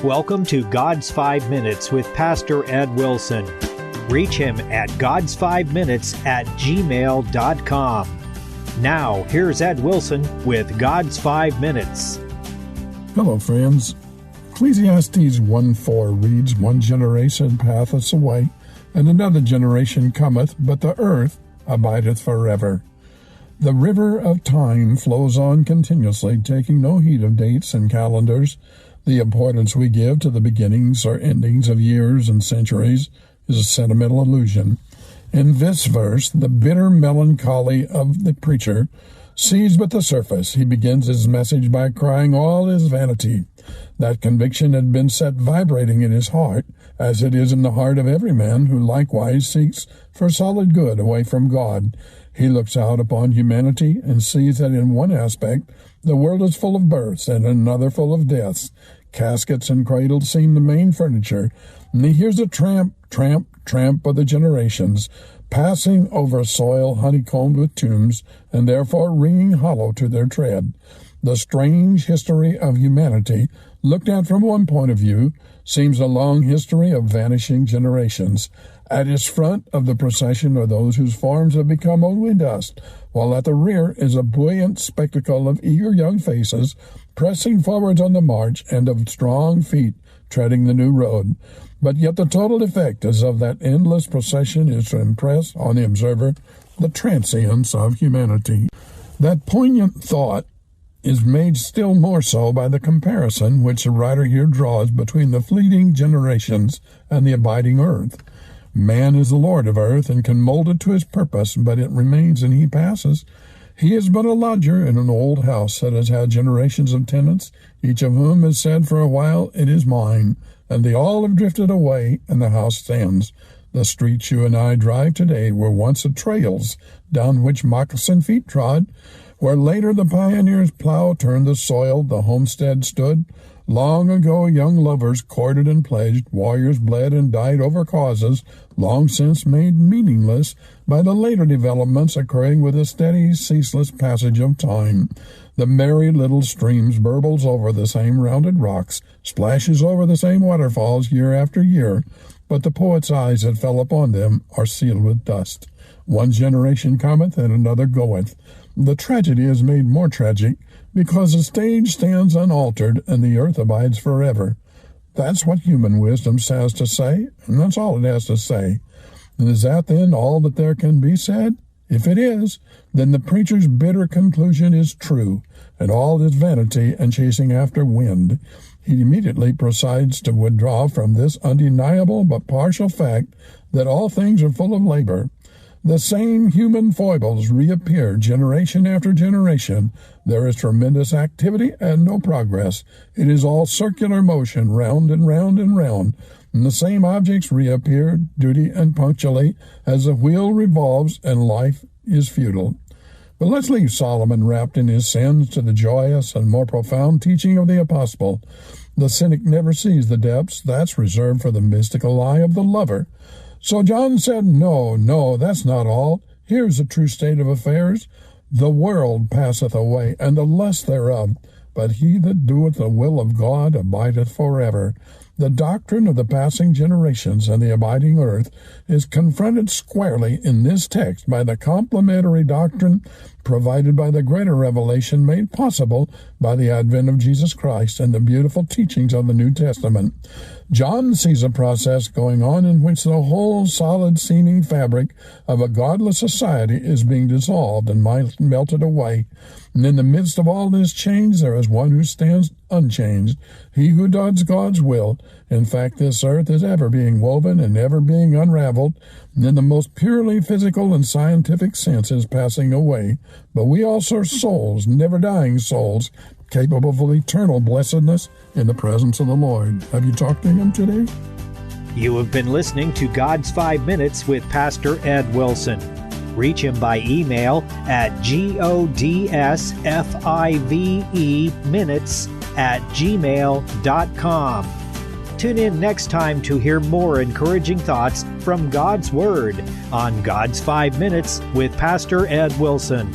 welcome to God's 5 Minutes with Pastor Ed Wilson. Reach him at gods5minutes@gmail.com. Now, here's Ed Wilson with God's 5 Minutes. Hello, friends. Ecclesiastes 1:4 reads, "One generation passeth away, and another generation cometh, but the earth abideth forever." The river of time flows on continuously, taking no heed of dates and calendars. The importance we give to the beginnings or endings of years and centuries is a sentimental illusion. In this verse, the bitter melancholy of the preacher sees but the surface. He begins his message by crying all is vanity. That conviction had been set vibrating in his heart, as it is in the heart of every man who likewise seeks for solid good away from God. He looks out upon humanity and sees that in one aspect the world is full of births and in another full of deaths. Caskets and cradles seem the main furniture, and he hears the tramp, tramp, tramp of the generations, passing over soil honeycombed with tombs, and therefore ringing hollow to their tread. The strange history of humanity, looked at from one point of view, seems a long history of vanishing generations. At its front of the procession are those whose forms have become only dust, while at the rear is a buoyant spectacle of eager young faces pressing forwards on the march and of strong feet treading the new road. But yet the total effect as of that endless procession is to impress on the observer the transience of humanity. That poignant thought is made still more so by the comparison which the writer here draws between the fleeting generations and the abiding earth. Man is the Lord of earth and can mold it to his purpose, but it remains and he passes. He is but a lodger in an old house that has had generations of tenants, each of whom has said for a while, "It is mine," and they all have drifted away, and the house stands. The streets you and I drive today were once the trails down which moccasin feet trod, where later the pioneer's plow turned the soil the homestead stood. Long ago young lovers courted and pledged, warriors bled and died over causes long since made meaningless by the later developments occurring with the steady, ceaseless passage of time. The merry little streams burbles over the same rounded rocks, splashes over the same waterfalls year after year, but the poet's eyes that fell upon them are sealed with dust. One generation cometh and another goeth. The tragedy is made more tragic because the stage stands unaltered and the earth abides forever. That's what human wisdom has to say, and that's all it has to say. And is that then all that there can be said? If it is, then the preacher's bitter conclusion is true, and all is vanity and chasing after wind. He immediately proceeds to withdraw from this undeniable but partial fact that all things are full of labor. The same human foibles reappear generation after generation. There is tremendous activity and no progress. It is all circular motion, round and round and round. And the same objects reappear, duty and punctually, as the wheel revolves and life is futile. But let's leave Solomon wrapped in his sins to the joyous and more profound teaching of the apostle. The cynic never sees the depths. That's reserved for the mystical eye of the lover. So John said, No, that's not all. Here's the true state of affairs. The world passeth away, and the lust thereof, but he that doeth the will of God abideth forever. The doctrine of the passing generations and the abiding earth is confronted squarely in this text by the complementary doctrine provided by the greater revelation made possible by the advent of Jesus Christ and the beautiful teachings of the New Testament. John sees a process going on in which the whole solid-seeming fabric of a godless society is being dissolved and melted away. And in the midst of all this change, there is one who stands unchanged, he who does God's will. In fact, this earth is ever being woven and ever being unraveled, and in the most purely physical and scientific sense is passing away. But we also are souls, never-dying souls, capable of eternal blessedness in the presence of the Lord. Have you talked to him today? You have been listening to God's 5 Minutes with Pastor Ed Wilson. Reach him by email at godsfiveminutes@gmail.com. Tune in next time to hear more encouraging thoughts from God's Word on God's 5 Minutes with Pastor Ed Wilson.